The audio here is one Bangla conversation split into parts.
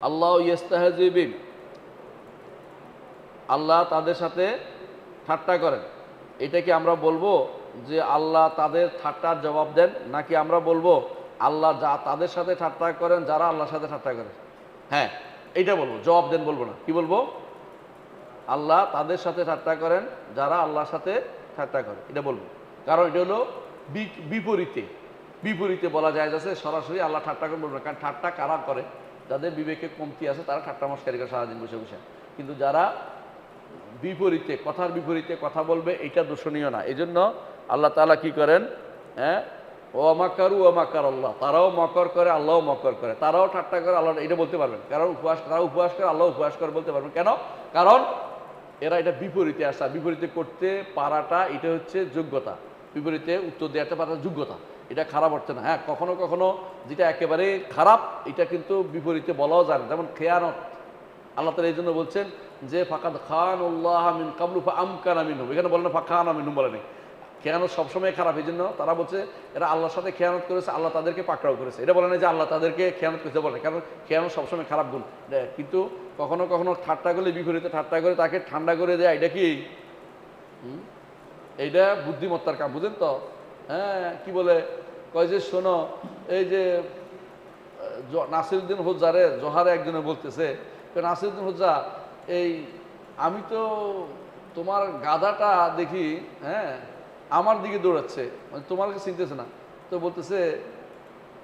আল্লাহ ইস্তাহজি বিন, আল্লাহ তাদের সাথে ঠাট্টা করেন। এটা কি আমরা বলবো যে আল্লাহ তাদের ঠাট্টার জবাব দেন, নাকি আমরা বলবো আল্লাহ যা তাদের সাথে ঠাট্টা করেন যারা আল্লাহর সাথে ঠাট্টা করে? হ্যাঁ, এইটা বলবো, জবাব দেন বলবো না। কি বলবো? আল্লাহ তাদের সাথে ঠাট্টা করেন যারা আল্লাহর সাথে ঠাট্টা করে, এটা বলবো। কারণ এটা হলো বিপরীতে বিপরীতে বলা যায় যাচ্ছে, সরাসরি আল্লাহ ঠাট্টা করে বলবো না। কারণ ঠাট্টা কারা করে? যাদের বিবেকে কমতি আছে তারা ঠাট্টা মস্কারি করে সারাদিন বসে বসে। কিন্তু যারা বিপরীতে, কথার বিপরীতে কথা বলবে, এটা দূষণীয় না। এই জন্য আল্লাহ তাআলা কি করেন? হ্যাঁ, ও আমাকারু আমাকার আল্লাহ, তারাও মকর করে, আল্লাহও মকর করে। তারাও ঠাট্টা করে, আল্লাহ, এটা বলতে পারবেন। কারণ তারা উপহাস করে, আল্লাহ উপহাস করে বলতে পারবেন। কেন? কারণ এরা এটা বিপরীতে আসা, বিপরীতে করতে পারাটা এটা হচ্ছে যোগ্যতা। বিপরীতে উত্তর দেওয়াতে পারাটা যোগ্যতা, এটা খারাপ অর্থে না। হ্যাঁ, কখনো কখনো যেটা একেবারে খারাপ, এটা কিন্তু বিপরীতে বলাও যায় না। যেমন খেয়ানত, আল্লাহ তাআলা এই জন্য বলছেন যে ফাকাদ খান উল্লাহ মিন কাবলু ফা আমকানা মিনহুম। এখানে বলেন না ফাখানা মিনহুম, বলে নেই। খেয়ানত সবসময় খারাপ, এই জন্য তারা বলছে এরা আল্লাহর সাথে খেয়ানত করেছে, আল্লাহ তাদেরকে পাকড়াও করেছে। এটা বলে না যে আল্লাহ তাদেরকে খেয়ানত করেছে, বলে। কারণ খেয়ানত সবসময় খারাপ গুণ। কিন্তু কখনো কখনো ঠাট্টা করলে, বিপরীতে ঠাট্টা করে তাকে ঠান্ডা করে দেয়, এটা কি? এইটা বুদ্ধিমত্তার কাম, বুঝেন তো? হ্যাঁ, কি বলে কয় যে শোনো, এই যে নাসিরউদ্দিন হোজ্জারে জোহারে একজনে বলতেছে, নাসিরউদ্দিন হোজ্জা, এই আমি তো তোমার গাধাটা দেখি, হ্যাঁ, আমার দিকে দৌড়াচ্ছে, মানে তোমাকে চিনতেছে না। তো বলতেছে,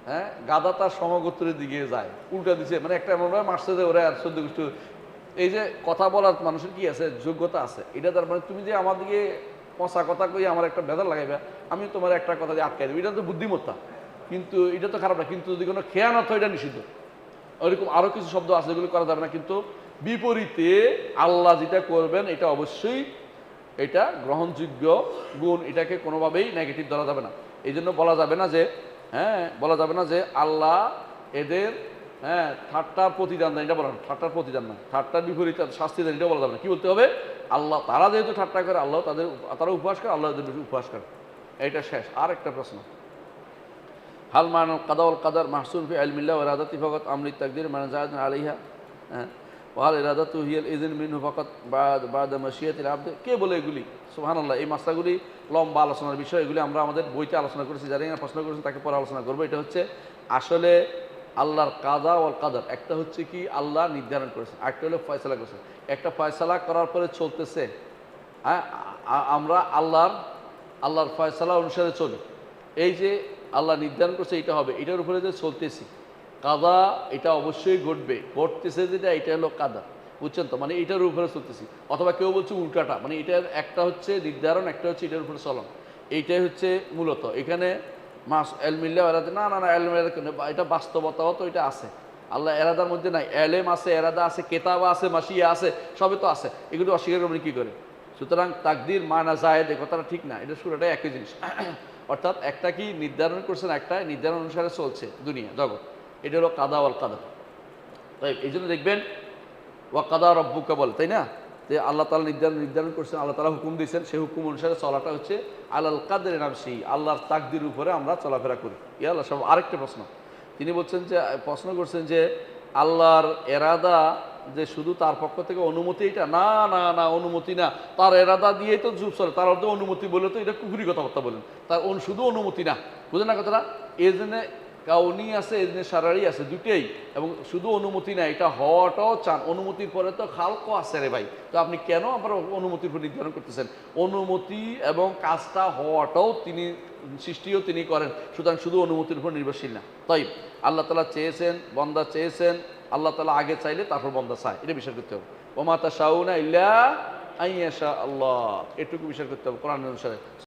হ্যাঁ, গাধা তার সমগোত্রের দিকে যায়, উল্টা দিচ্ছে। মানে একটা মনে হয় মারছে যে ওরা আর সদ্য গোষ্ঠী। এই যে কথা বলার মানুষের কি আছে? যোগ্যতা আছে। এটা তার মানে তুমি যে আমার দিকে পচা কথা কই আমার একটা বেজার লাগাইবে, আমি তোমার একটা কথা দিয়ে আটকাই দেবো, এটা তো বুদ্ধিমত্তা। কিন্তু এটা তো খারাপ না। কিন্তু যদি কোনো খেয়ানত হয়, এটা নিষিদ্ধ। ওইরকম আরও কিছু শব্দ আছে যেগুলো করা যাবে না। কিন্তু বিপরীতে আল্লাহ যেটা করবেন, এটা অবশ্যই এটা গ্রহণযোগ্য গুণ, এটাকে কোনোভাবেই নেগেটিভ ধরা যাবে না। এই জন্য বলা যাবে না যে, হ্যাঁ, বলা যাবে না যে আল্লাহ এদের, হ্যাঁ, ঠাট্টার প্রতিদান দেন, এটা বলা না। ঠাট্টার প্রতিদান না, ঠাট্টার বিপরীতে শাস্তি দেন, এটা বলা যাবে না। কি বলতে হবে? আল্লাহ, তারা যেহেতু ঠাট্টা করে, আল্লাহ তারা উপহাস করে, আল্লাহ এদের উপহাস করে। এইটা শেষ। আর একটা প্রশ্ন, হাল মানাল কাদা ওয়াল কাদার মাহসুন ফি ইলমিল্লাহ ওয়া ইরাদাতি ফাকাত আমরি তাকদীর মানে জায়াতুন আলাইহা, হ্যাঁ, ওয়াল ইরাদাতু হিয়াল ইযন মিনহু ফাকাত বাদা মাশিয়াতিল আবদ। কে বলে এগুলি? সুবহানাল্লাহ। এই মাসলাগুলি লম্বা আলোচনার বিষয়, এগুলি আমরা আমাদের বইতে আলোচনা করেছি। যারা এখানে প্রশ্ন করেছেন তাকে পরে আলোচনা করবো। এটা হচ্ছে আসলে আল্লাহর কাদা ওয়াল কাদার। একটা হচ্ছে কি আল্লাহ নির্ধারণ করেছেন, একটা হলো ফয়সালা করেছেন। একটা ফয়সালা করার পরে চলতেছে, হ্যাঁ, আমরা আল্লাহর ফয়সালা অনুসারে চলি। এই যে আল্লাহ নির্ধারণ করছে এটা হবে, এটার উপরে যে চলতেছি, কাদা এটা অবশ্যই ঘটবে, ঘটতেছে যেটা, এটা হলো কাদা। বুঝছেন তো? মানে এটার উপরে চলতেছি। অথবা কেউ বলছে উল্টাটা, মানে এটার একটা হচ্ছে নির্ধারণ, একটা হচ্ছে এটার উপরে চলন। এইটাই হচ্ছে মূলত এখানে মাস এলমিল্লা এরাদা। না না না, এটা বাস্তবতাও তো এটা আছে। আল্লাহ এরাদার মধ্যে নাই, এলেম আছে, এরাদা আছে, কেতাবা আছে, মাসিয়া আছে, সবই তো আছে। এগুলো অস্বীকার করবেন কি করে? সুতরাং তাকদির মানা জায়েদ, এই কথাটা ঠিক না। এটা শুরুটাই একই জিনিস। অর্থাৎ একটা কি নির্ধারণ করছেন, একটা নির্ধারণ অনুসারে চলছে দুনিয়া জগৎ। এটা হলো কাদা ওয়াল কাদা। তাই এই জন্য দেখবেন ওয়া কাদা রব্বুকা বলে, তাই না? যে আল্লাহ তাআলা নির্ধারণ করছেন, আল্লাহ তাআলা হুকুম দিয়েছেন, সেই হুকুম অনুসারে চলাটা হচ্ছে আলাল কাদের নামসি, আল্লাহর তাকদির উপরে আমরা চলাফেরা করি। ইয়া আল্লাহ সব। আরেকটা প্রশ্ন তিনি বলছেন যে, প্রশ্ন করছেন যে আল্লাহর এরাদা যে শুধু তার পক্ষ থেকে অনুমতি, এটা না না না, অনুমতি না। তার এরাদা দিয়েই তো যুগ চলে, তার অর্থ অনুমতি বলে তো এটা কুফরি কথাবার্তা বলেন। তার শুধু অনুমতি না, বুঝলেন না কথাটা? এই জন্য কাউনি আছে, এই জন্য সারারি আছে, দুটেই। এবং শুধু অনুমতি না, এটা হওয়াটাও চান। অনুমতির পরে তো খালকও আছে রে ভাই। তো আপনি কেন আবার অনুমতির উপর নির্ধারণ করতেছেন? অনুমতি এবং কাজটা হওয়াটাও তিনি, সৃষ্টিও তিনি করেন। সুতরাং শুধু অনুমতির উপর নির্ভরশীল না। তাই আল্লাহ তাআলা চেয়েছেন, বান্দা চেয়েছেন, আল্লাহ তাআলা আগে চাইলে তারপর বান্দা চায়, এটা বিশ্বাস করতে হবে। ওয়া মা তাশাউনা ইল্লা আন ইয়াশা আল্লাহ, এটুকু বিশ্বাস করতে হবে কোরআন অনুসারে।